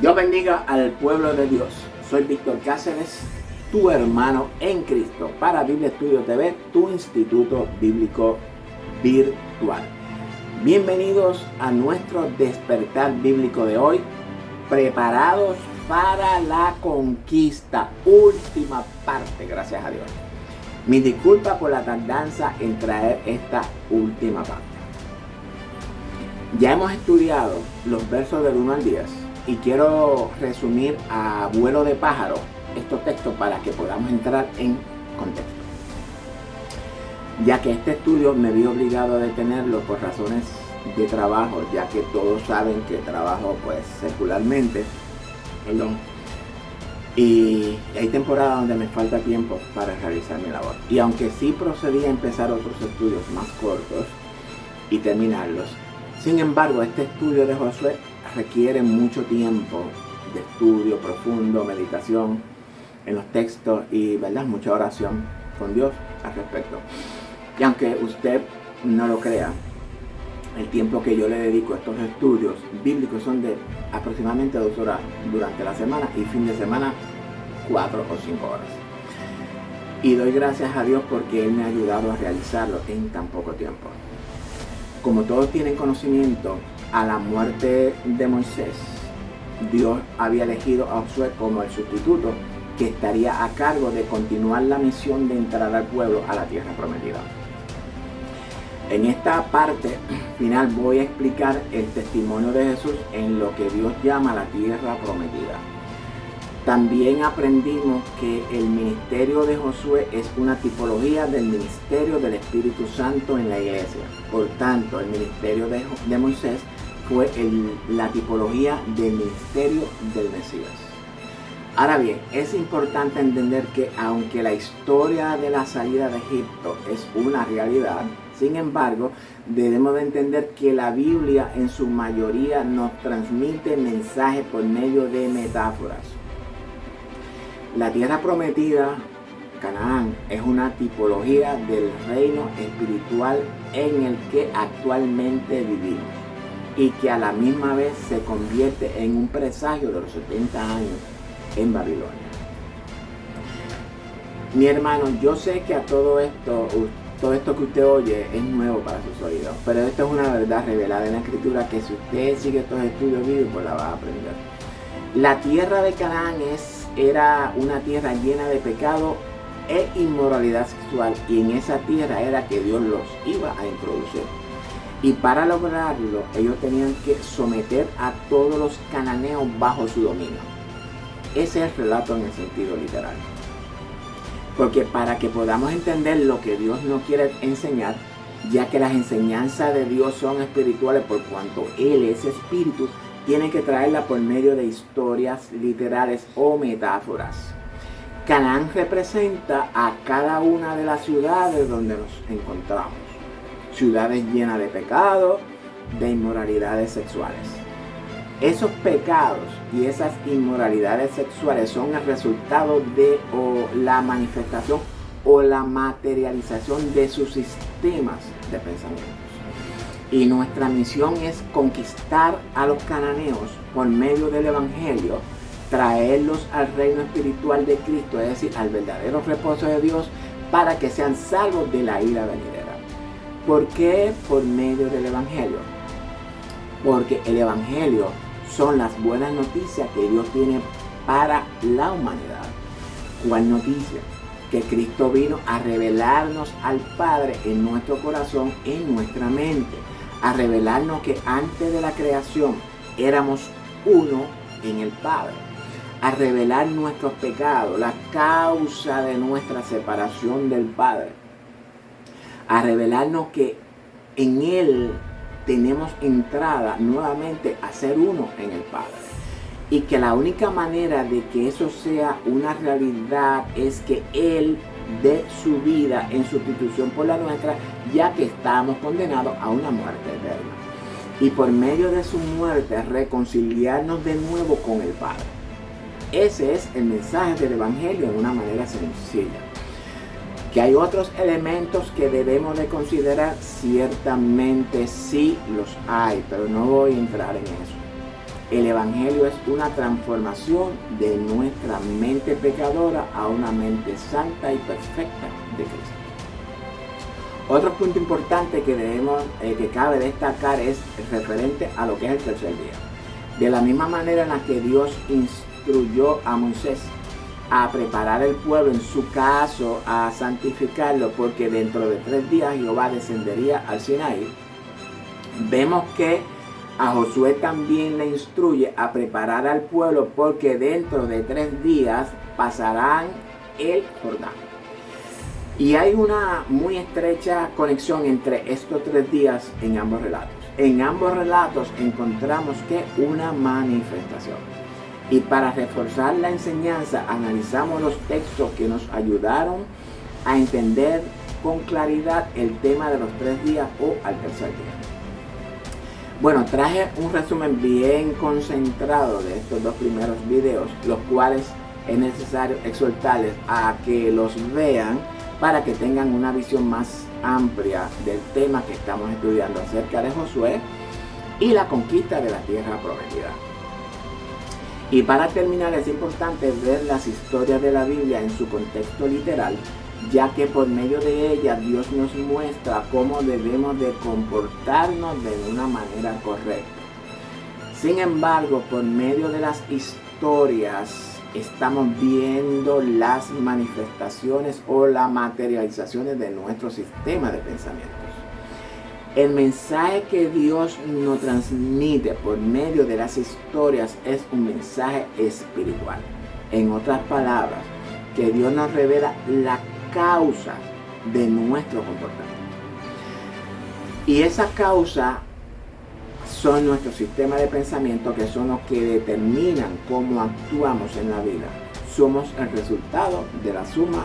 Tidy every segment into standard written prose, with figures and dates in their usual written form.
Dios bendiga al pueblo de Dios. Soy Víctor Cáceres, tu hermano en Cristo, para Biblia Estudio TV, tu instituto bíblico virtual. Bienvenidos a nuestro despertar bíblico de hoy, preparados para la conquista, última parte, gracias a Dios. Mi disculpa por la tardanza en traer esta última parte. Ya hemos estudiado los versos del 1 al 10 y quiero resumir a vuelo de pájaro estos textos para que podamos entrar en contexto. Ya que este estudio me vi obligado a detenerlo por razones de trabajo, ya que todos saben que trabajo pues secularmente, y hay temporadas donde me falta tiempo para realizar mi labor. Y aunque sí procedí a empezar otros estudios más cortos y terminarlos, sin embargo este estudio de Josué requiere mucho tiempo de estudio profundo, meditación en los textos y mucha oración con Dios al respecto. Y aunque usted no lo crea, el tiempo que yo le dedico a estos estudios bíblicos son de aproximadamente 2 horas durante la semana y fin de semana 4 o 5 horas. Y doy gracias a Dios porque Él me ha ayudado a realizarlo en tan poco tiempo. Como todos tienen conocimiento, a la muerte de Moisés, Dios había elegido a Josué como el sustituto que estaría a cargo de continuar la misión de entrar al pueblo a la tierra prometida. En esta parte final voy a explicar el testimonio de Jesús en lo que Dios llama la tierra prometida. También aprendimos que el ministerio de Josué es una tipología del ministerio del Espíritu Santo en la iglesia. Por tanto, el ministerio de Moisés fue la tipología del ministerio del Mesías. Ahora bien, es importante entender que aunque la historia de la salida de Egipto es una realidad, sin embargo, debemos de entender que la Biblia en su mayoría nos transmite mensajes por medio de metáforas. La tierra prometida, Canaán, es una tipología del reino espiritual en el que actualmente vivimos y que a la misma vez se convierte en un presagio de los 70 años en Babilonia. Mi hermano, yo sé que a todo esto que usted oye es nuevo para sus oídos, pero esto es una verdad revelada en la Escritura que si usted sigue estos estudios bíblicos la va a aprender. La tierra de Canaán era una tierra llena de pecado e inmoralidad sexual, y en esa tierra era que Dios los iba a introducir. Y para lograrlo, ellos tenían que someter a todos los cananeos bajo su dominio. Ese es el relato en el sentido literal. Porque para que podamos entender lo que Dios nos quiere enseñar, ya que las enseñanzas de Dios son espirituales por cuanto Él es espíritu, tiene que traerla por medio de historias literales o metáforas. Canaán representa a cada una de las ciudades donde nos encontramos. Ciudades llenas de pecado, de inmoralidades sexuales. Esos pecados y esas inmoralidades sexuales son el resultado de la manifestación o la materialización de sus sistemas de pensamientos. Y nuestra misión es conquistar a los cananeos por medio del Evangelio, traerlos al reino espiritual de Cristo, es decir, al verdadero reposo de Dios, para que sean salvos de la ira venidera. ¿Por qué por medio del Evangelio? Porque el Evangelio son las buenas noticias que Dios tiene para la humanidad. ¿Cuál noticia? Que Cristo vino a revelarnos al Padre en nuestro corazón, en nuestra mente, a revelarnos que antes de la creación éramos uno en el Padre, a revelar nuestros pecados, la causa de nuestra separación del Padre, a revelarnos que en Él tenemos entrada nuevamente a ser uno en el Padre. Y que la única manera de que eso sea una realidad es que Él dé su vida en sustitución por la nuestra, ya que estábamos condenados a una muerte eterna. Y por medio de su muerte reconciliarnos de nuevo con el Padre. Ese es el mensaje del Evangelio en una manera sencilla. Que hay otros elementos que debemos de considerar, ciertamente sí los hay, pero no voy a entrar en eso. El Evangelio es una transformación de nuestra mente pecadora a una mente santa y perfecta de Cristo. Otro punto importante que cabe destacar es referente a lo que es el tercer día. De la misma manera en la que Dios instruyó a Moisés a preparar el pueblo, en su caso a santificarlo, porque dentro de 3 días Jehová descendería al Sinaí, vemos que a Josué también le instruye a preparar al pueblo, porque dentro de 3 días pasarán el Jordán. Y hay una muy estrecha conexión entre estos 3 días en ambos relatos. En ambos relatos encontramos que una manifestación. Y para reforzar la enseñanza, analizamos los textos que nos ayudaron a entender con claridad el tema de los 3 días o al tercer día. Bueno, traje un resumen bien concentrado de estos 2 primeros videos, los cuales es necesario exhortarles a que los vean para que tengan una visión más amplia del tema que estamos estudiando acerca de Josué y la conquista de la tierra prometida. Y para terminar, es importante ver las historias de la Biblia en su contexto literal, ya que por medio de ellas Dios nos muestra cómo debemos de comportarnos de una manera correcta. Sin embargo, por medio de las historias estamos viendo las manifestaciones o las materializaciones de nuestro sistema de pensamientos. El mensaje que Dios nos transmite por medio de las historias es un mensaje espiritual. En otras palabras, que Dios nos revela la causa de nuestro comportamiento. Y esa causa son nuestros sistemas de pensamiento, que son los que determinan cómo actuamos en la vida. Somos el resultado de la suma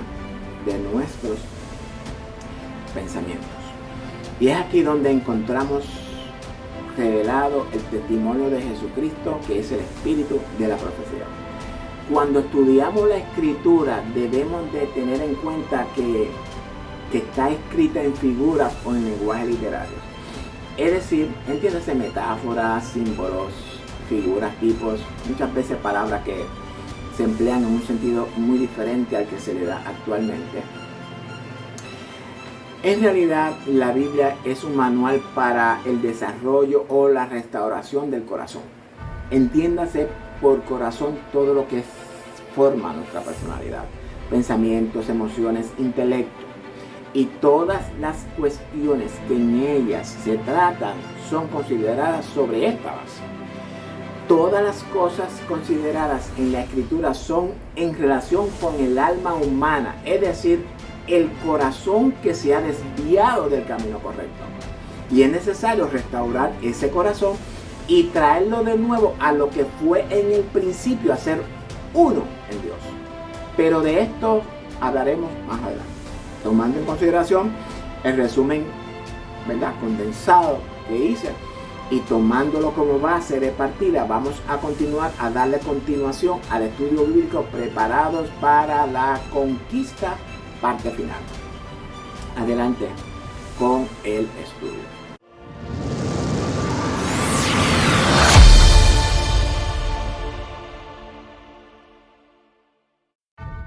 de nuestros pensamientos. Y es aquí donde encontramos revelado el testimonio de Jesucristo, que es el espíritu de la profecía. Cuando estudiamos la escritura, debemos de tener en cuenta que está escrita en figuras o en lenguaje literario. Es decir, entiéndase metáforas, símbolos, figuras, tipos, muchas veces palabras que se emplean en un sentido muy diferente al que se le da actualmente. En realidad, la Biblia es un manual para el desarrollo o la restauración del corazón. Entiéndase por corazón todo lo que forma nuestra personalidad, pensamientos, emociones, intelecto. Y todas las cuestiones que en ellas se tratan son consideradas sobre esta base. Todas las cosas consideradas en la Escritura son en relación con el alma humana, es decir, el corazón que se ha desviado del camino correcto. Y es necesario restaurar ese corazón y traerlo de nuevo a lo que fue en el principio, a ser uno en Dios. Pero de esto hablaremos más adelante, tomando en consideración el resumen, ¿verdad?, condensado que hice, y tomándolo como base de partida, vamos a continuar a darle continuación al estudio bíblico, preparados para la conquista, parte final. Adelante con el estudio.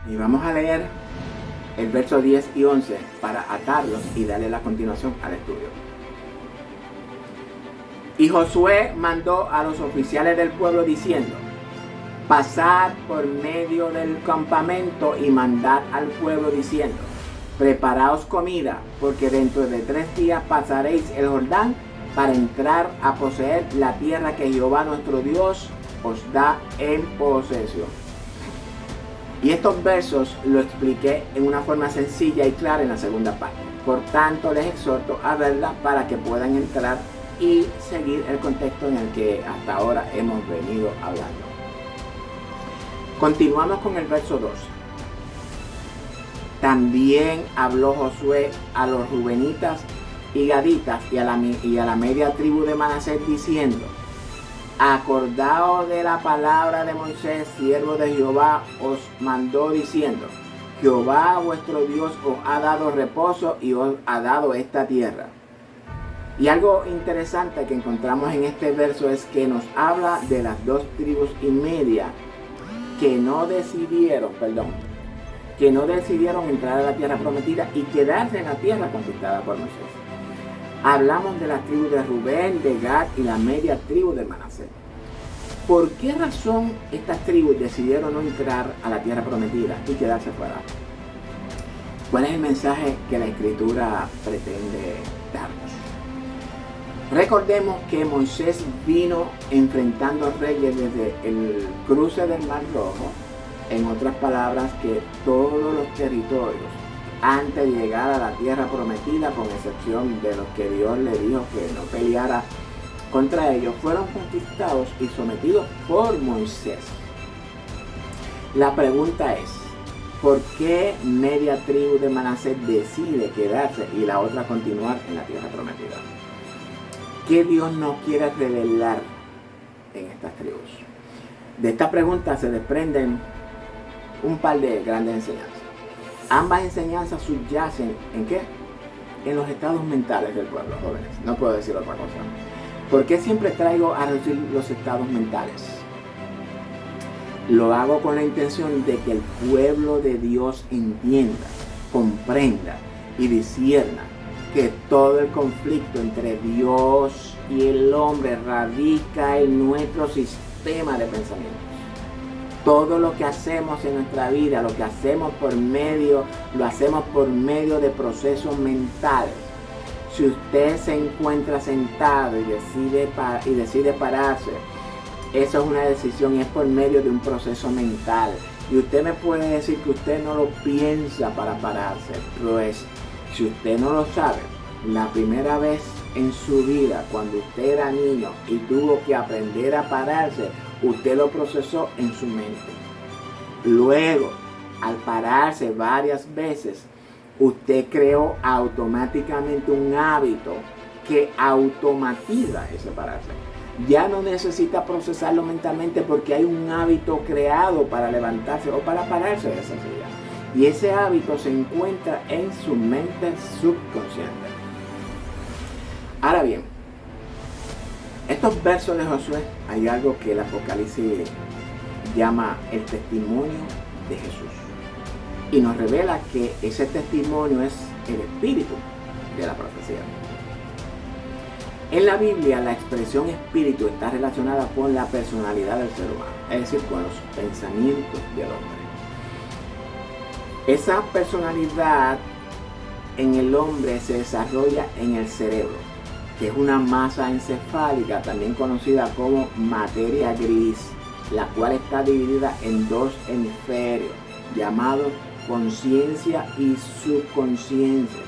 Y vamos a leer el verso 10 y 11 para atarlos y darle la continuación al estudio. Y Josué mandó a los oficiales del pueblo diciendo: pasad por medio del campamento y mandad al pueblo diciendo: preparaos comida, porque dentro de 3 días pasaréis el Jordán para entrar a poseer la tierra que Jehová nuestro Dios os da en posesión. Y estos versos lo expliqué en una forma sencilla y clara en la segunda parte. Por tanto, les exhorto a verla para que puedan entrar y seguir el contexto en el que hasta ahora hemos venido hablando. Continuamos con el verso 12. También habló Josué a los rubenitas y gaditas y a la media tribu de Manasés diciendo: acordaos de la palabra de Moisés, siervo de Jehová, os mandó diciendo: Jehová vuestro Dios os ha dado reposo y os ha dado esta tierra. Y algo interesante que encontramos en este verso es que nos habla de las 2,5 tribus que no decidieron entrar a la tierra prometida y quedarse en la tierra conquistada por Moisés. Hablamos de las tribus de Rubén, de Gad y la media tribu de Manasés. ¿Por qué razón estas tribus decidieron no entrar a la tierra prometida y quedarse fuera? ¿Cuál es el mensaje que la Escritura pretende darnos? Recordemos que Moisés vino enfrentando reyes desde el cruce del Mar Rojo, en otras palabras, que todos los territorios antes de llegar a la tierra prometida, con excepción de los que Dios le dijo que no peleara contra ellos, fueron conquistados y sometidos por Moisés. La pregunta es, ¿por qué media tribu de Manasés decide quedarse y la otra continuar en la tierra prometida? ¿Qué Dios nos quiere revelar en estas tribus? De esta pregunta se desprenden un par de grandes enseñanzas. Ambas enseñanzas subyacen ¿en qué? En los estados mentales del pueblo, jóvenes. No puedo decir otra cosa. ¿Por qué siempre traigo a reducir los estados mentales? Lo hago con la intención de que el pueblo de Dios entienda, comprenda y discierna que todo el conflicto entre Dios y el hombre radica en nuestro sistema de pensamientos. Todo lo que hacemos en nuestra vida, lo hacemos por medio de procesos mentales. Si usted se encuentra sentado y decide pararse, eso es una decisión y es por medio de un proceso mental. Y usted me puede decir que usted no lo piensa para pararse, pues si usted no lo sabe, la primera vez en su vida, cuando usted era niño y tuvo que aprender a pararse, usted lo procesó en su mente. Luego, al pararse varias veces, usted creó automáticamente un hábito que automatiza ese pararse. Ya no necesita procesarlo mentalmente porque hay un hábito creado para levantarse o para pararse de esa silla. Y ese hábito se encuentra en su mente subconsciente. Ahora bien, estos versos de Josué, hay algo que el Apocalipsis llama el testimonio de Jesús. Y nos revela que ese testimonio es el espíritu de la profecía. En la Biblia, la expresión espíritu está relacionada con la personalidad del ser humano, es decir, con los pensamientos del hombre. Esa personalidad en el hombre se desarrolla en el cerebro, que es una masa encefálica, también conocida como materia gris, la cual está dividida en 2 hemisferios, llamados conciencia y subconsciencia.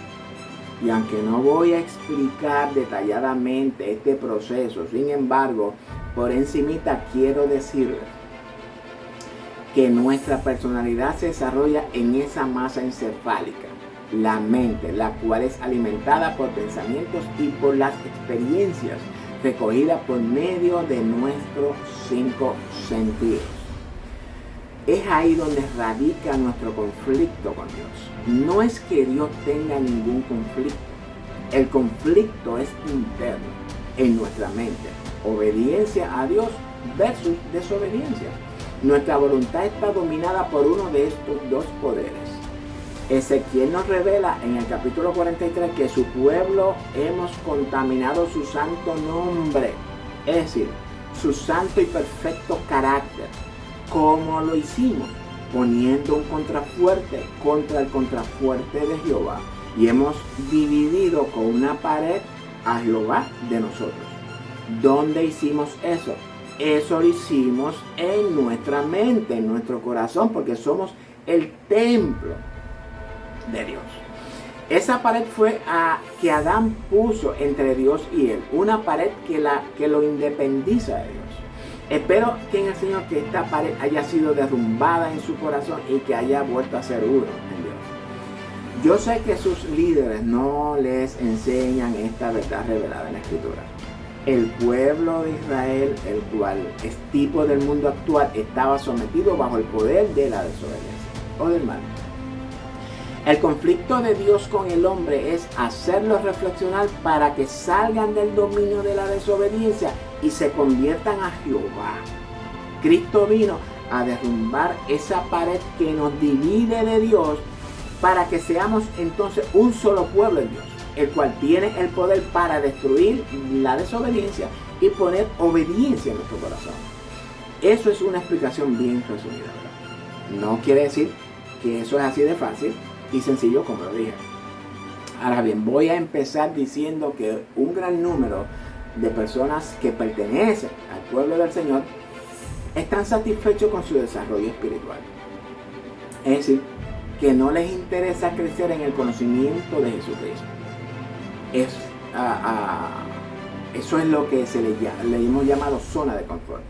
Y aunque no voy a explicar detalladamente este proceso, sin embargo, por encimita quiero decirles que nuestra personalidad se desarrolla en esa masa encefálica, la mente, la cual es alimentada por pensamientos y por las experiencias recogidas por medio de nuestros 5 sentidos. Es ahí donde radica nuestro conflicto con Dios. No es que Dios tenga ningún conflicto. El conflicto es interno, en nuestra mente. Obediencia a Dios versus desobediencia. Nuestra voluntad está dominada por uno de estos 2 poderes. Ezequiel nos revela en el capítulo 43 que su pueblo hemos contaminado su santo nombre, es decir, su santo y perfecto carácter. ¿Cómo lo hicimos? Poniendo un contrafuerte contra el contrafuerte de Jehová. Y hemos dividido con una pared a Jehová de nosotros. ¿Dónde hicimos eso? Eso lo hicimos en nuestra mente, en nuestro corazón, porque somos el templo de Dios. Esa pared fue que Adán puso entre Dios y él. Una pared que lo independiza de Dios. Espero que en el Señor que esta pared haya sido derrumbada en su corazón y que haya vuelto a ser uno en Dios. Yo sé que sus líderes no les enseñan esta verdad revelada en la Escritura. El pueblo de Israel, el cual es tipo del mundo actual, estaba sometido bajo el poder de la desobediencia o del mal. El conflicto de Dios con el hombre es hacerlos reflexionar para que salgan del dominio de la desobediencia y se conviertan a Jehová. Cristo vino a derrumbar esa pared que nos divide de Dios para que seamos entonces un solo pueblo en Dios, el cual tiene el poder para destruir la desobediencia y poner obediencia en nuestro corazón. Eso es una explicación bien resumida, ¿verdad? No quiere decir que eso es así de fácil y sencillo como lo dije. Ahora bien, voy a empezar diciendo que un gran número de personas que pertenecen al pueblo del Señor están satisfechos con su desarrollo espiritual. Es decir, que no les interesa crecer en el conocimiento de Jesucristo. Eso es lo que le hemos llamado zona de confort.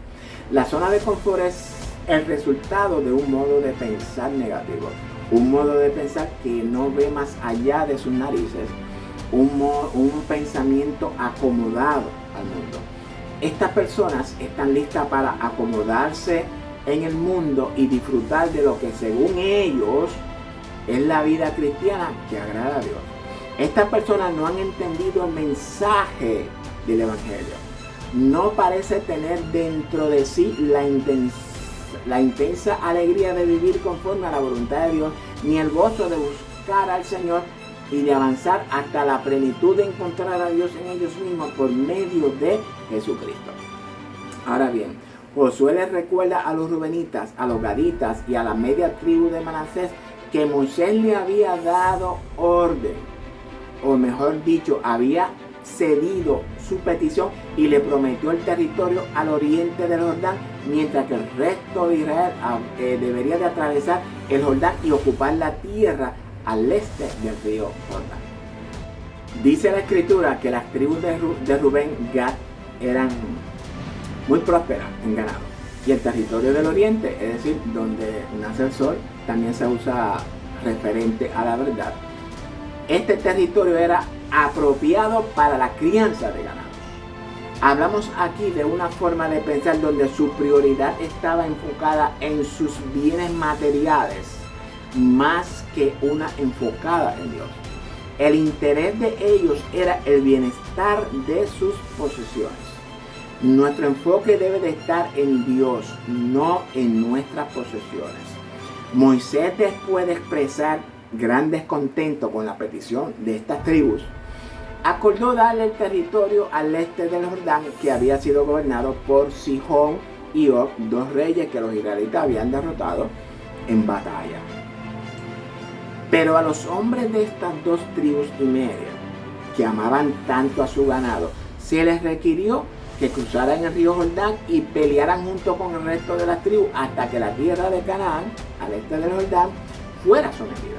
La zona de confort es el resultado de un modo de pensar negativo, un modo de pensar que no ve más allá de sus narices, un pensamiento acomodado al mundo. Estas personas están listas para acomodarse en el mundo y disfrutar de lo que según ellos es la vida cristiana que agrada a Dios. Estas personas no han entendido el mensaje del Evangelio. No parece tener dentro de sí la intensa alegría de vivir conforme a la voluntad de Dios, ni el gozo de buscar al Señor y de avanzar hasta la plenitud de encontrar a Dios en ellos mismos por medio de Jesucristo. Ahora bien, Josué les recuerda a los rubenitas, a los gaditas y a la media tribu de Manasés que Moisés le había dado orden, o mejor dicho, había cedido su petición y le prometió el territorio al oriente del Jordán, mientras que el resto de Israel debería de atravesar el Jordán y ocupar la tierra al este del río Jordán. Dice la escritura que las tribus de Rubén y Gad eran muy prósperas en ganado, y el territorio del oriente, es decir, donde nace el sol, también se usa referente a la verdad. Este territorio era apropiado para la crianza de ganados. Hablamos aquí de una forma de pensar donde su prioridad estaba enfocada en sus bienes materiales más que una enfocada en Dios. El interés de ellos era el bienestar de sus posesiones. Nuestro enfoque debe de estar en Dios, no en nuestras posesiones. Moisés, después de expresar gran descontento con la petición de estas tribus, acordó darle el territorio al este del Jordán, que había sido gobernado por Sihón y Og, dos reyes que los israelitas habían derrotado en batalla. Pero a los hombres de estas dos tribus y media, que amaban tanto a su ganado, se les requirió que cruzaran el río Jordán y pelearan junto con el resto de las tribus hasta que la tierra de Canaán, al este del Jordán, fuera sometida.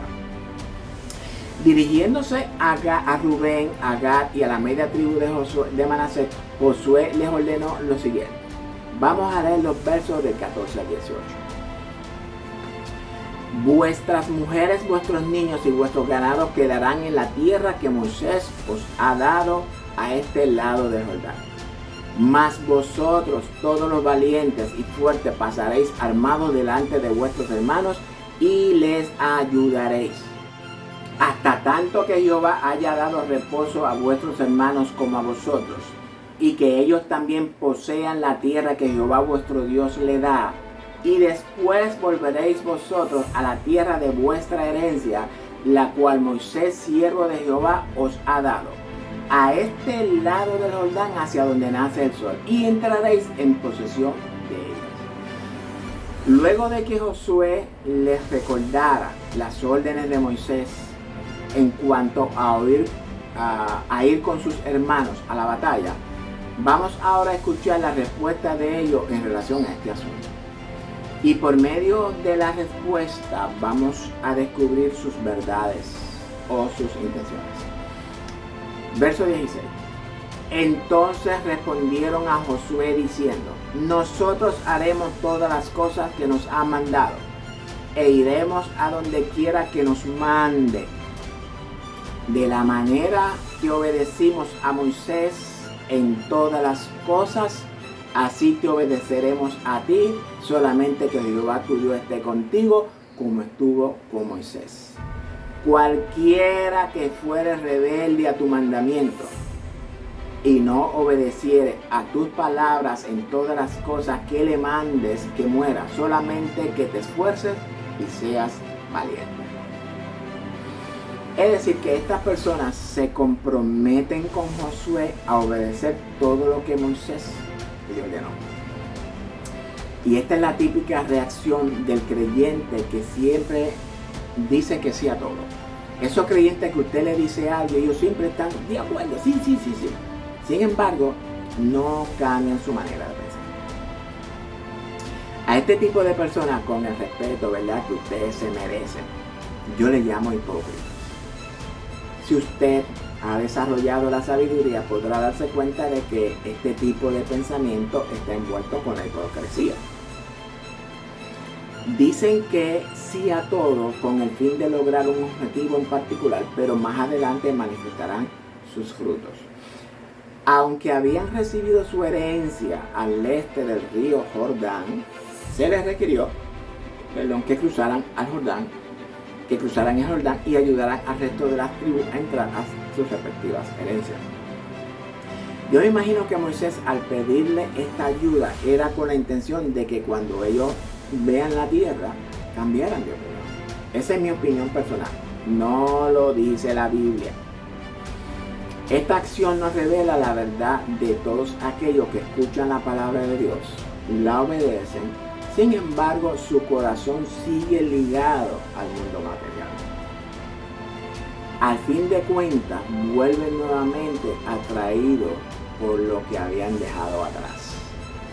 Dirigiéndose a Rubén, a Gad y a la media tribu de Manasés, Josué les ordenó lo siguiente. Vamos a leer los versos del 14 al 18. Vuestras mujeres, vuestros niños y vuestros ganados quedarán en la tierra que Moisés os ha dado a este lado del Jordán. Mas vosotros, todos los valientes y fuertes, pasaréis armados delante de vuestros hermanos y les ayudaréis. Hasta tanto que Jehová haya dado reposo a vuestros hermanos como a vosotros, y que ellos también posean la tierra que Jehová vuestro Dios le da. Y después volveréis vosotros a la tierra de vuestra herencia, la cual Moisés, siervo de Jehová, os ha dado, a este lado del Jordán, hacia donde nace el sol, y entraréis en posesión de ellas. Luego de que Josué les recordara las órdenes de Moisés en cuanto a ir con sus hermanos a la batalla, vamos ahora a escuchar la respuesta de ellos en relación a este asunto. Y por medio de la respuesta vamos a descubrir sus verdades o sus intenciones. Verso 16. Entonces respondieron a Josué diciendo: nosotros haremos todas las cosas que nos ha mandado, e iremos a donde quiera que nos mande. De la manera que obedecimos a Moisés en todas las cosas, así te obedeceremos a ti, solamente que Jehová tu Dios esté contigo, como estuvo con Moisés. cualquiera que fuere rebelde a tu mandamiento y no obedeciere a tus palabras en todas las cosas que le mandes, que muera, solamente que te esfuerces y seas valiente. Es decir, que estas personas se comprometen con Josué a obedecer todo lo que Moisés le ordenó. Y esta es la típica reacción del creyente que siempre dice que sí a todo. Esos creyentes que usted le dice algo, ellos siempre están de acuerdo, sí. Sin embargo, no cambian su manera de pensar. A este tipo de personas, con el respeto, ¿verdad?, que ustedes se merecen, yo le llamo hipócritas. Si usted ha desarrollado la sabiduría, podrá darse cuenta de que este tipo de pensamiento está envuelto con la hipocresía. Dicen que sí a todo con el fin de lograr un objetivo en particular, pero más adelante manifestarán sus frutos. Aunque habían recibido su herencia al este del río Jordán, se les requirió, que cruzaran el Jordán y ayudaran al resto de las tribus a entrar a sus respectivas herencias. Yo me imagino que Moisés, al pedirle esta ayuda, era con la intención de que cuando ellos vean la tierra, cambiaran de opinión. Esa es mi opinión personal, no lo dice la Biblia. Esta acción nos revela la verdad de todos aquellos que escuchan la palabra de Dios, la obedecen, sin embargo su corazón sigue ligado al mundo material. Al fin de cuentas, vuelven nuevamente atraídos por lo que habían dejado atrás.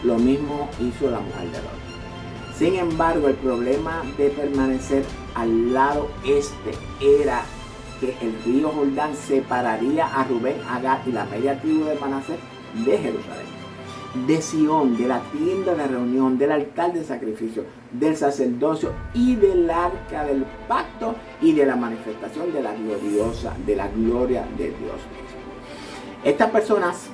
Lo mismo hizo la mujer de Lot. Sin embargo, el problema de permanecer al lado este era que el río Jordán separaría a Rubén, a Gad y la media tribu de Manasés de Jerusalén, de Sión, de la tienda de reunión, del altar de sacrificio, del sacerdocio y del arca del pacto y de la manifestación de la gloria de Dios mismo. Estas personas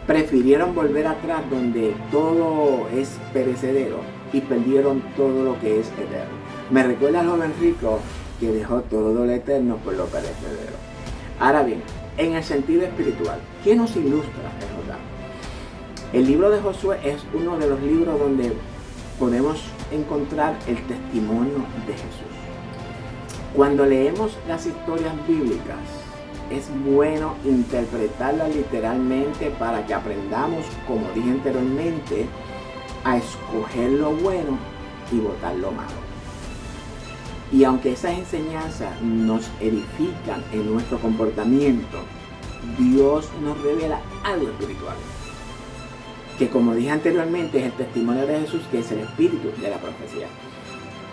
prefirieron volver atrás donde todo es perecedero y perdieron todo lo que es eterno. Me recuerda al joven rico que dejó todo lo eterno por lo perecedero. Ahora bien, en el sentido espiritual, ¿qué nos ilustra el Jordán? El libro de Josué es uno de los libros donde podemos encontrar el testimonio de Jesús. Cuando leemos las historias bíblicas, es bueno interpretarlas literalmente para que aprendamos, como dije anteriormente, a escoger lo bueno y botar lo malo. Y aunque esas enseñanzas nos edifican en nuestro comportamiento, Dios nos revela algo espiritual, que como dije anteriormente es el testimonio de Jesús, que es el espíritu de la profecía.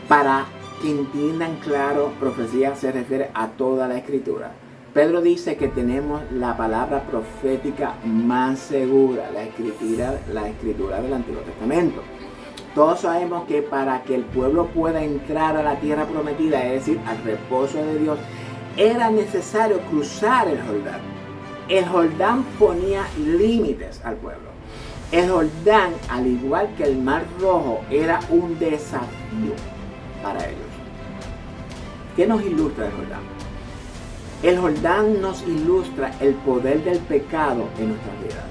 Para que entiendan claro, profecía se refiere a toda la escritura. Pedro dice que tenemos la palabra profética más segura, la escritura del Antiguo Testamento. Todos sabemos que para que el pueblo pueda entrar a la tierra prometida, es decir, al reposo de Dios, era necesario cruzar el Jordán. El Jordán ponía límites al pueblo. El Jordán, al igual que el Mar Rojo, era un desafío para ellos. ¿Qué nos ilustra el Jordán? El Jordán nos ilustra el poder del pecado en nuestras vidas.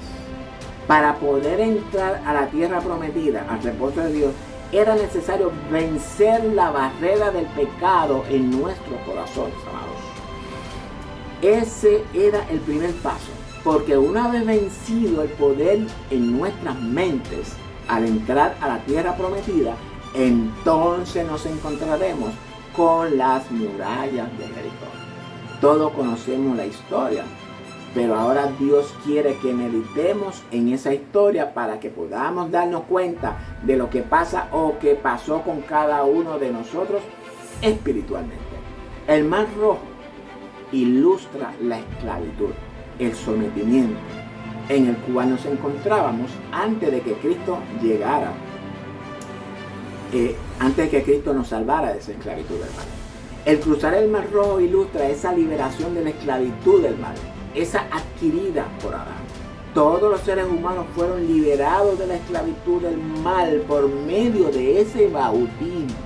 Para poder entrar a la tierra prometida, al reposo de Dios, era necesario vencer la barrera del pecado en nuestros corazones, amados. Ese era el primer paso, porque una vez vencido el poder en nuestras mentes, al entrar a la tierra prometida, entonces nos encontraremos con las murallas de Jericó. Todos conocemos la historia, pero ahora Dios quiere que meditemos en esa historia para que podamos darnos cuenta de lo que pasa o que pasó con cada uno de nosotros espiritualmente. El Mar Rojo ilustra la esclavitud, el sometimiento en el cual nos encontrábamos antes de que Cristo llegara, antes de que Cristo nos salvara de esa esclavitud del mal. El cruzar el Mar Rojo ilustra esa liberación de la esclavitud del mal, esa adquirida por Adán. Todos los seres humanos fueron liberados de la esclavitud del mal por medio de ese bautismo.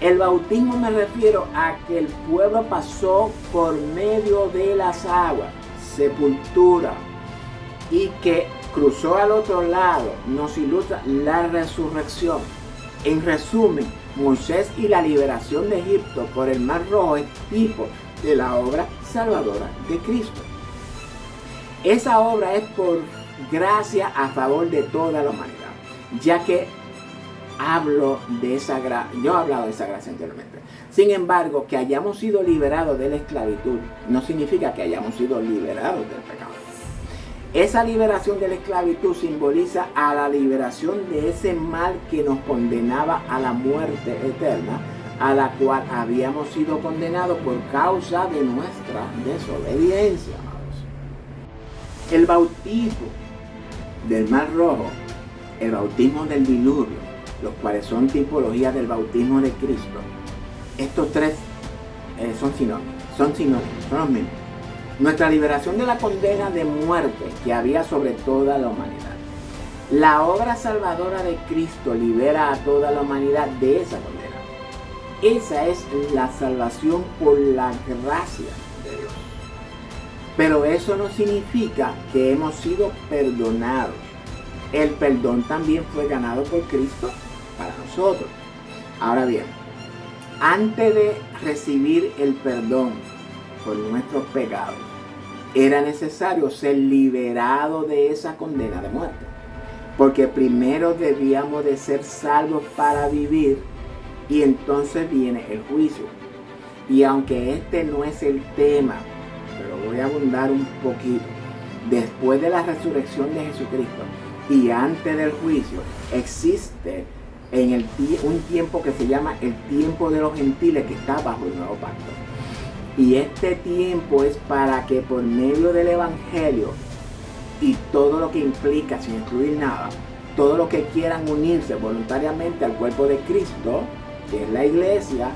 El bautismo me refiero a que el pueblo pasó por medio de las aguas, sepultura, y que cruzó al otro lado. Nos ilustra la resurrección. En resumen, Moisés y la liberación de Egipto por el Mar Rojo es tipo de la obra salvadora de Cristo. Esa obra es por gracia a favor de toda la humanidad, ya que yo he hablado de esa gracia anteriormente. Sin embargo, que hayamos sido liberados de la esclavitud no significa que hayamos sido liberados del pecado. Esa liberación de la esclavitud simboliza a la liberación de ese mal que nos condenaba a la muerte eterna, a la cual habíamos sido condenados por causa de nuestra desobediencia, amados. El bautismo del Mar Rojo, el bautismo del diluvio, los cuales son tipologías del bautismo de Cristo. Estos tres son sinónimos, son los mismos. Nuestra liberación de la condena de muerte que había sobre toda la humanidad. La obra salvadora de Cristo libera a toda la humanidad de esa condena. Esa es la salvación por la gracia de Dios. Pero eso no significa que hemos sido perdonados. El perdón también fue ganado por Cristo para nosotros. Ahora bien, antes de recibir el perdón por nuestros pecados, era necesario ser liberado de esa condena de muerte. Porque primero debíamos de ser salvos para vivir, y entonces viene el juicio. Y aunque este no es el tema, pero voy a abundar un poquito, después de la resurrección de Jesucristo y antes del juicio, existe un tiempo que se llama el tiempo de los gentiles, que está bajo el nuevo pacto. Y este tiempo es para que por medio del evangelio y todo lo que implica, sin excluir nada, todo lo que quieran unirse voluntariamente al cuerpo de Cristo, que es la iglesia,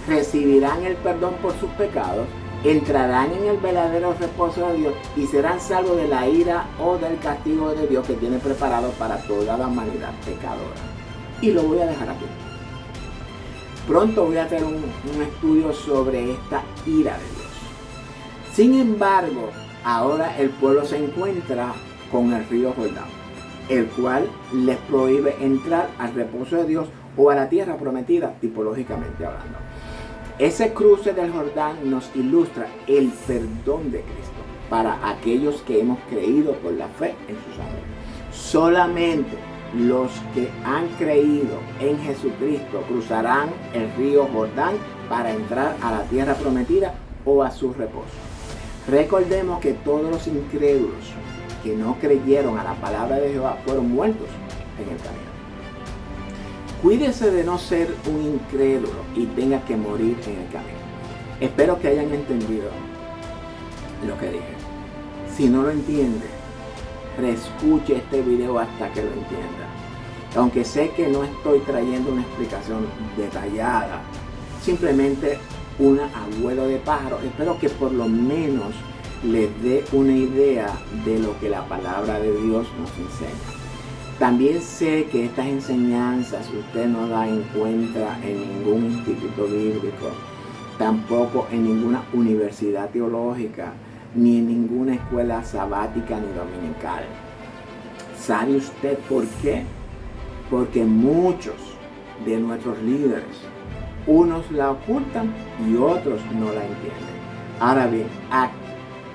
recibirán el perdón por sus pecados, entrarán en el verdadero reposo de Dios y serán salvos de la ira o del castigo de Dios que tiene preparado para toda la humanidad pecadora. Y lo voy a dejar aquí. Pronto voy a hacer un estudio sobre esta ira de Dios. Sin embargo, ahora el pueblo se encuentra con el río Jordán, el cual les prohíbe entrar al reposo de Dios o a la tierra prometida, tipológicamente hablando. Ese cruce del Jordán nos ilustra el perdón de Cristo para aquellos que hemos creído por la fe en su sangre. Solamente los que han creído en Jesucristo cruzarán el río Jordán para entrar a la tierra prometida o a su reposo. Recordemos que todos los incrédulos que no creyeron a la palabra de Jehová fueron muertos en el camino. Cuídese de no ser un incrédulo y tenga que morir en el camino. Espero que hayan entendido lo que dije. Si no lo entiende, reescuche este video hasta que lo entienda. Aunque sé que no estoy trayendo una explicación detallada, simplemente un abuelo de pájaro, espero que por lo menos les dé una idea de lo que la palabra de Dios nos enseña. También sé que estas enseñanzas usted no las encuentra en ningún instituto bíblico, tampoco en ninguna universidad teológica, ni en ninguna escuela sabática ni dominical. ¿Sabe usted por qué? Porque muchos de nuestros líderes, unos la ocultan y otros no la entienden. Ahora bien, ¿a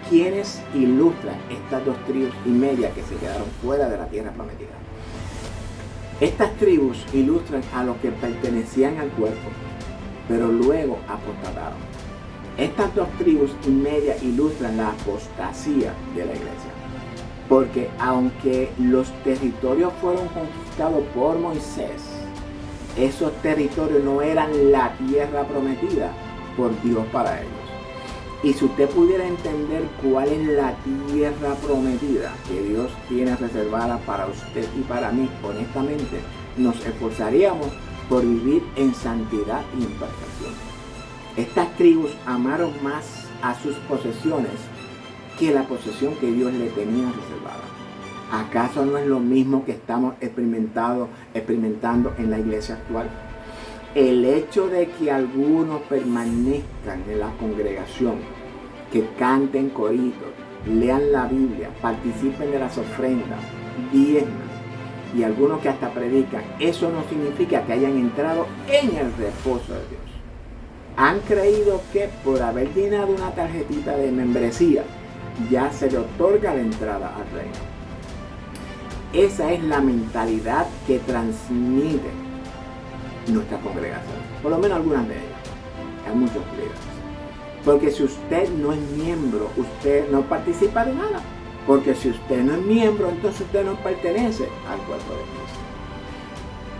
quiénes ilustran estas dos tribus y media que se quedaron fuera de la tierra prometida? Estas tribus ilustran a los que pertenecían al cuerpo, pero luego apostataron. Estas dos tribus y media ilustran la apostasía de la iglesia. Porque aunque los territorios fueron conquistados por Moisés, esos territorios no eran la tierra prometida por Dios para ellos. Y si usted pudiera entender cuál es la tierra prometida que Dios tiene reservada para usted y para mí, honestamente, nos esforzaríamos por vivir en santidad y en perfección. Estas tribus amaron más a sus posesiones que la posesión que Dios le tenía reservada. ¿Acaso no es lo mismo que estamos experimentando en la iglesia actual? El hecho de que algunos permanezcan en la congregación, que canten coritos, lean la Biblia, participen de las ofrendas, diezman, y algunos que hasta predican, eso no significa que hayan entrado en el reposo de Dios. Han creído que por haber llenado una tarjetita de membresía, ya se le otorga la entrada al reino. Esa es la mentalidad que transmite nuestra congregación, por lo menos algunas de ellas. Hay muchos líderes. Porque si usted no es miembro, usted no participa de nada. Porque si usted no es miembro, entonces usted no pertenece al cuerpo de Cristo.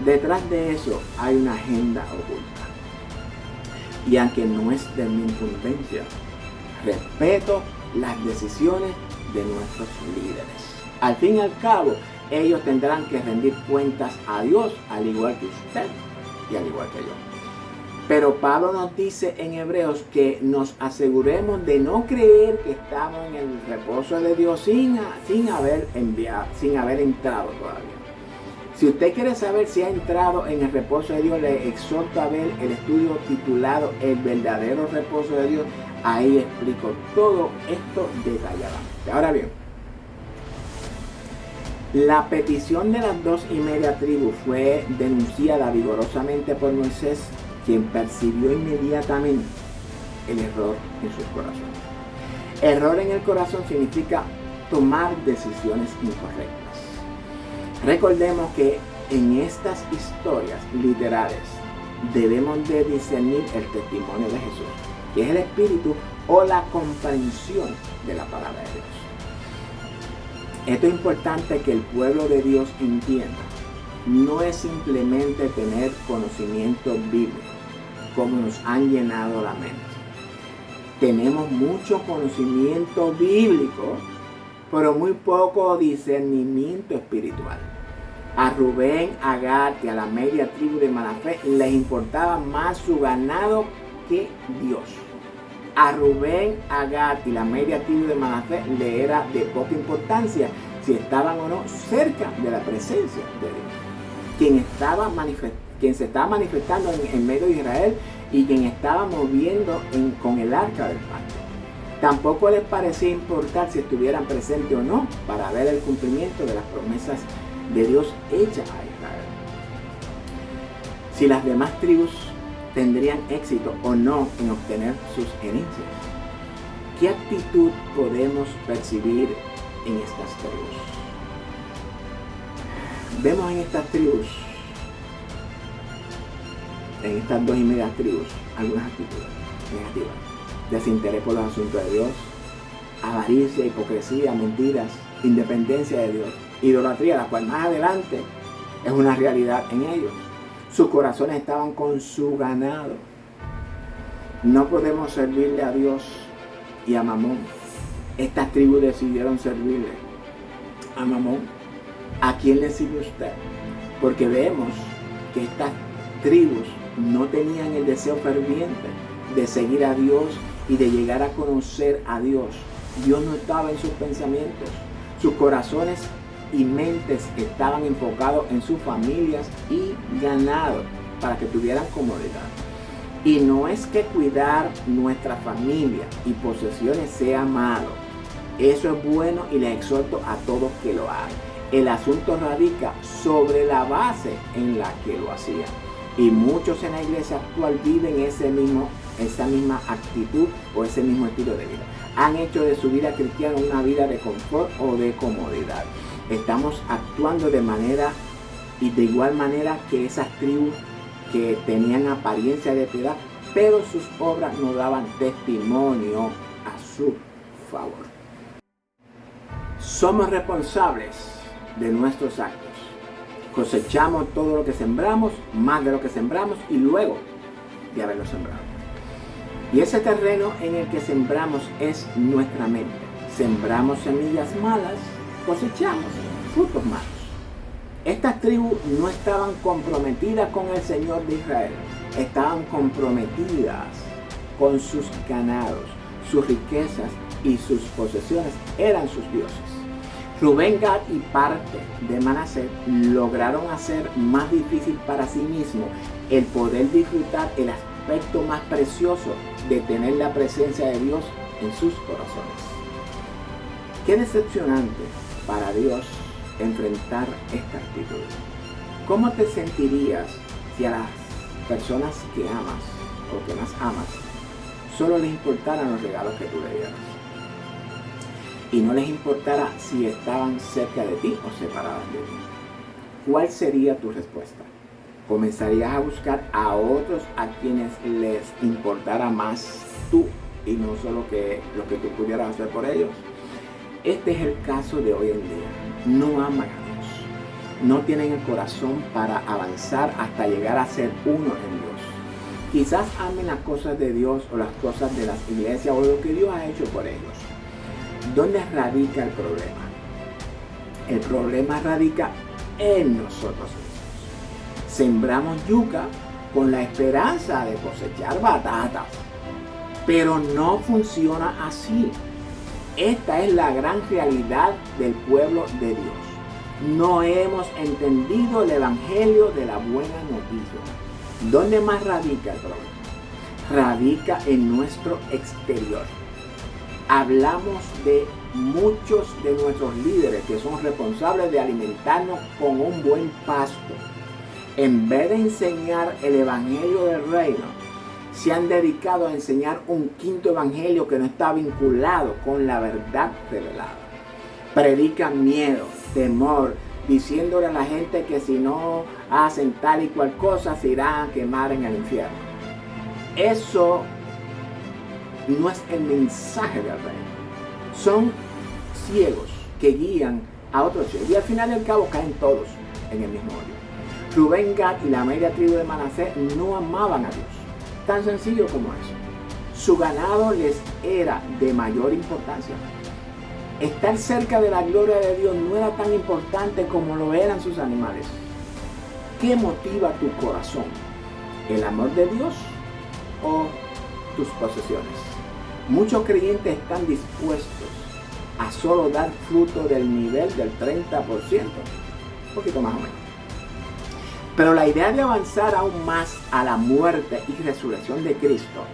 Detrás de eso hay una agenda oculta. Y aunque no es de mi incumbencia, respeto las decisiones de nuestros líderes. Al fin y al cabo, ellos tendrán que rendir cuentas a Dios, al igual que usted y al igual que yo. Pero Pablo nos dice en Hebreos que nos aseguremos de no creer que estamos en el reposo de Dios sin haber entrado todavía. Si usted quiere saber si ha entrado en el reposo de Dios, le exhorto a ver el estudio titulado El verdadero reposo de Dios. Ahí explico todo esto detalladamente. Ahora bien, la petición de las 2.5 tribus fue denunciada vigorosamente por Moisés, quien percibió inmediatamente el error en sus corazones. Error en el corazón significa tomar decisiones incorrectas. Recordemos que en estas historias literales debemos de discernir el testimonio de Jesús, que es el espíritu o la comprensión de la palabra de Dios. Esto es importante que el pueblo de Dios entienda. No es simplemente tener conocimiento bíblico, como nos han llenado la mente. Tenemos mucho conocimiento bíblico, pero muy poco discernimiento espiritual. A Rubén, a Gad y a la media tribu de Manasés les importaba más su ganado que Dios. A Rubén, a Gad y la media tribu de Manasés le era de poca importancia si estaban o no cerca de la presencia de Dios. Quien se estaba manifestando en medio de Israel y quien estaba moviendo con el arca del pacto. Tampoco les parecía importar si estuvieran presentes o no para ver el cumplimiento de las promesas de Dios hechas a Israel. Si las demás tribus tendrían éxito o no en obtener sus herencias. ¿Qué actitud podemos percibir en estas tribus? Vemos en estas tribus, en estas 2.5 tribus, algunas actitudes negativas. Desinterés por los asuntos de Dios, avaricia, hipocresía, mentiras, independencia de Dios, idolatría, la cual más adelante es una realidad en ellos. Sus corazones estaban con su ganado. No podemos servirle a Dios y a Mamón. Estas tribus decidieron servirle a Mamón. ¿A quién le sirve usted? Porque vemos que estas tribus no tenían el deseo ferviente de seguir a Dios y de llegar a conocer a Dios. Dios no estaba en sus pensamientos. Sus corazones y mentes estaban enfocados en sus familias y ganado para que tuvieran comodidad. Y no es que cuidar nuestra familia y posesiones sea malo. Eso es bueno y les exhorto a todos que lo hagan. El asunto radica sobre la base en la que lo hacían. Y muchos en la iglesia actual viven esa misma actitud o ese mismo estilo de vida. Han hecho de su vida cristiana una vida de confort o de comodidad. Estamos actuando de igual manera que esas tribus que tenían apariencia de piedad, pero sus obras no daban testimonio a su favor. Somos responsables de nuestros actos. Cosechamos todo lo que sembramos, más de lo que sembramos y luego de haberlo sembrado. Y ese terreno en el que sembramos es nuestra mente. Sembramos semillas malas, cosechamos frutos malos. Estas tribus no estaban comprometidas con el Señor de Israel. Estaban comprometidas con sus ganados, sus riquezas y sus posesiones eran sus dioses. Rubén, Gad y parte de Manasés lograron hacer más difícil para sí mismos el poder disfrutar el aspecto más precioso de tener la presencia de Dios en sus corazones. Qué decepcionante para Dios enfrentar esta actitud. ¿Cómo te sentirías si a las personas que amas o que más amas solo les importaran los regalos que tú le dieras? Y no les importara si estaban cerca de ti o separadas de ti. ¿Cuál sería tu respuesta? ¿Comenzarías a buscar a otros a quienes les importara más tú y no solo lo que tú pudieras hacer por ellos? Este es el caso de hoy en día. No aman a Dios. No tienen el corazón para avanzar hasta llegar a ser uno en Dios. Quizás amen las cosas de Dios o las cosas de las iglesias o lo que Dios ha hecho por ellos. ¿Dónde radica el problema? El problema radica en nosotros mismos. Sembramos yuca con la esperanza de cosechar batatas, pero no funciona así. Esta es la gran realidad del pueblo de Dios. No hemos entendido el evangelio de la buena noticia. ¿Dónde más radica el problema? Radica en nuestro exterior. Hablamos de muchos de nuestros líderes que son responsables de alimentarnos con un buen pasto. En vez de enseñar el evangelio del reino, se han dedicado a enseñar un quinto evangelio que no está vinculado con la verdad revelada. Predican miedo, temor, diciéndole a la gente que si no hacen tal y cual cosa se irán a quemar en el infierno. Eso no es el mensaje del reino. Son ciegos que guían a otros ciegos y al final del cabo caen todos en el mismo hoyo. Rubén, Gad y la media tribu de Manasés no amaban a Dios. Tan sencillo como eso. Su ganado les era de mayor importancia. Estar cerca de la gloria de Dios no era tan importante como lo eran sus animales. ¿Qué motiva tu corazón? ¿El amor de Dios o tus posesiones? Muchos creyentes están dispuestos a solo dar fruto del nivel del 30%, un poquito más o menos. Pero la idea de avanzar aún más a la muerte y resurrección de Cristo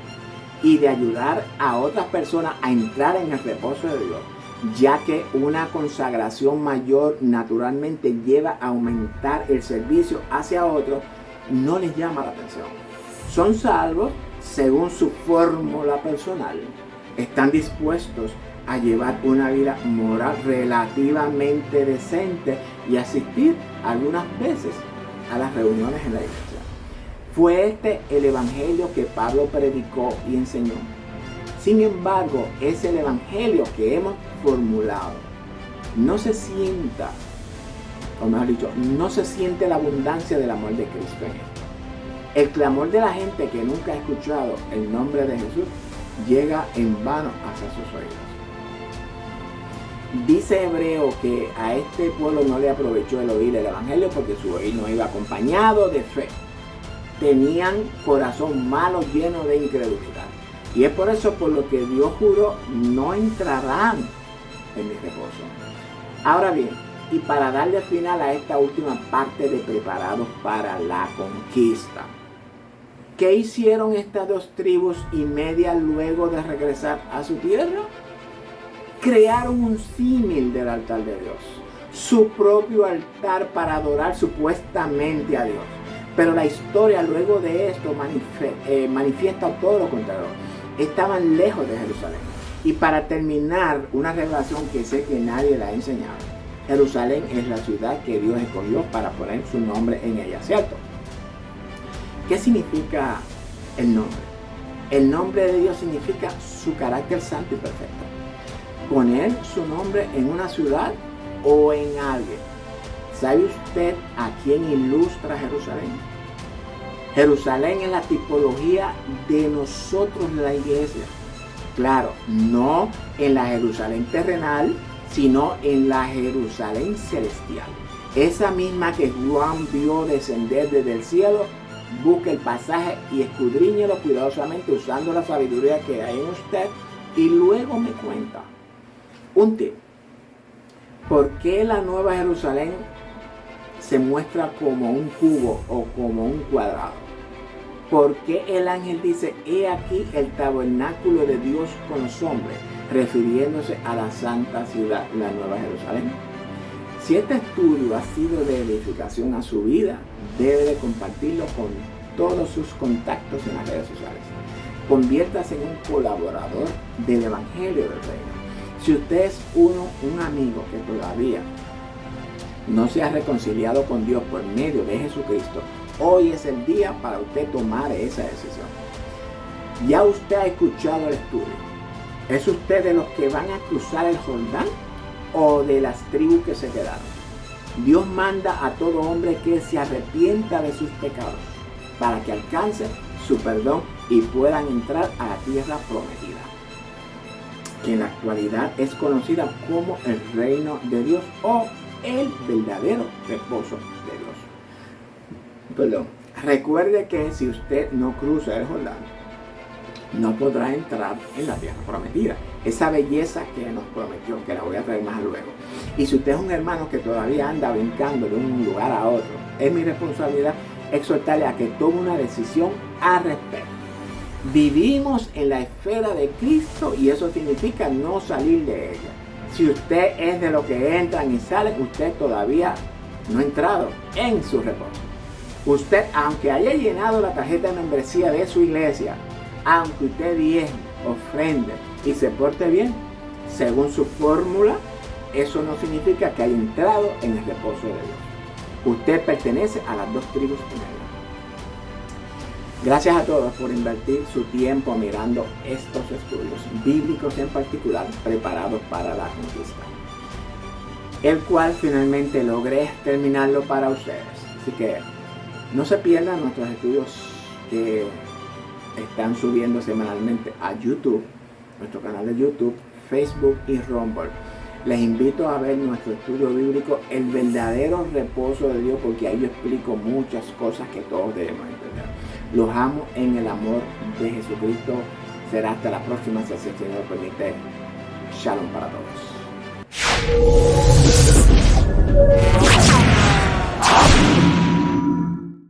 y de ayudar a otras personas a entrar en el reposo de Dios, ya que una consagración mayor naturalmente lleva a aumentar el servicio hacia otros, no les llama la atención. Son salvos según su fórmula personal. Están dispuestos a llevar una vida moral relativamente decente y asistir algunas veces a las reuniones en la iglesia. Fue este el evangelio que Pablo predicó y enseñó. Sin embargo, es el evangelio que hemos formulado. No se sienta, o mejor dicho, no se siente la abundancia del amor de Cristo en esto. El clamor de la gente que nunca ha escuchado el nombre de Jesús llega en vano hacia sus oídos. Dice Hebreo que a este pueblo no le aprovechó el oír el evangelio porque su oír no iba acompañado de fe. Tenían corazón malo lleno de incredulidad. Y es por eso por lo que Dios juró, no entrarán en mi reposo. Ahora bien, y para darle final a esta última parte de preparados para la conquista, ¿qué hicieron estas dos tribus y media luego de regresar a su tierra? Crearon un símil del altar de Dios, su propio altar para adorar supuestamente a Dios. Pero la historia luego de esto manifiesta todo lo contrario. Estaban lejos de Jerusalén. Y para terminar, una revelación que sé que nadie la ha enseñado. Jerusalén es la ciudad que Dios escogió para poner su nombre en ella, ¿cierto? ¿Qué significa el nombre? El nombre de Dios significa su carácter santo y perfecto. Poner su nombre en una ciudad o en alguien. ¿Sabe usted a quién ilustra Jerusalén? Jerusalén es la tipología de nosotros, la iglesia. Claro, no en la Jerusalén terrenal, sino en la Jerusalén celestial. Esa misma que Juan vio descender desde el cielo. Busque el pasaje y escudriñelo cuidadosamente usando la sabiduría que hay en usted y luego me cuenta. Un tip. ¿Por qué la Nueva Jerusalén se muestra como un cubo o como un cuadrado? ¿Por qué el ángel dice, he aquí el tabernáculo de Dios con los hombres, refiriéndose a la santa ciudad, la Nueva Jerusalén? Si este estudio ha sido de edificación a su vida, debe de compartirlo con todos sus contactos en las redes sociales. Conviértase en un colaborador del Evangelio del Reino. Si usted es un amigo que todavía no se ha reconciliado con Dios por medio de Jesucristo, hoy es el día para usted tomar esa decisión. Ya usted ha escuchado el estudio. ¿Es usted de los que van a cruzar el Jordán o de las tribus que se quedaron? Dios manda a todo hombre que se arrepienta de sus pecados para que alcance su perdón y puedan entrar a la tierra prometida, que en la actualidad es conocida como el reino de Dios o el verdadero reposo de Dios. Perdón. Recuerde que si usted no cruza el Jordán, no podrá entrar en la tierra prometida. Esa belleza que nos prometió, que la voy a traer más luego. Y si usted es un hermano que todavía anda brincando de un lugar a otro, es mi responsabilidad exhortarle a que tome una decisión al respecto. Vivimos en la esfera de Cristo y eso significa no salir de ella. Si usted es de los que entran y salen, usted todavía no ha entrado en su reposo. Usted, aunque haya llenado la tarjeta de membresía de su iglesia, aunque usted diezme, ofrende y se porte bien, según su fórmula, eso no significa que haya entrado en el reposo de Dios. Usted pertenece a las dos tribus gemelas. Gracias a todos por invertir su tiempo mirando estos estudios bíblicos en particular preparados para la conquista, el cual finalmente logré terminarlo para ustedes. Así que no se pierdan nuestros estudios que están subiendo semanalmente a YouTube, nuestro canal de YouTube, Facebook y Rumble. Les invito a ver nuestro estudio bíblico, El verdadero reposo de Dios, porque ahí yo explico muchas cosas que todos debemos entender. Los amo en el amor de Jesucristo. Será hasta la próxima, si el Señor permite. Shalom para todos.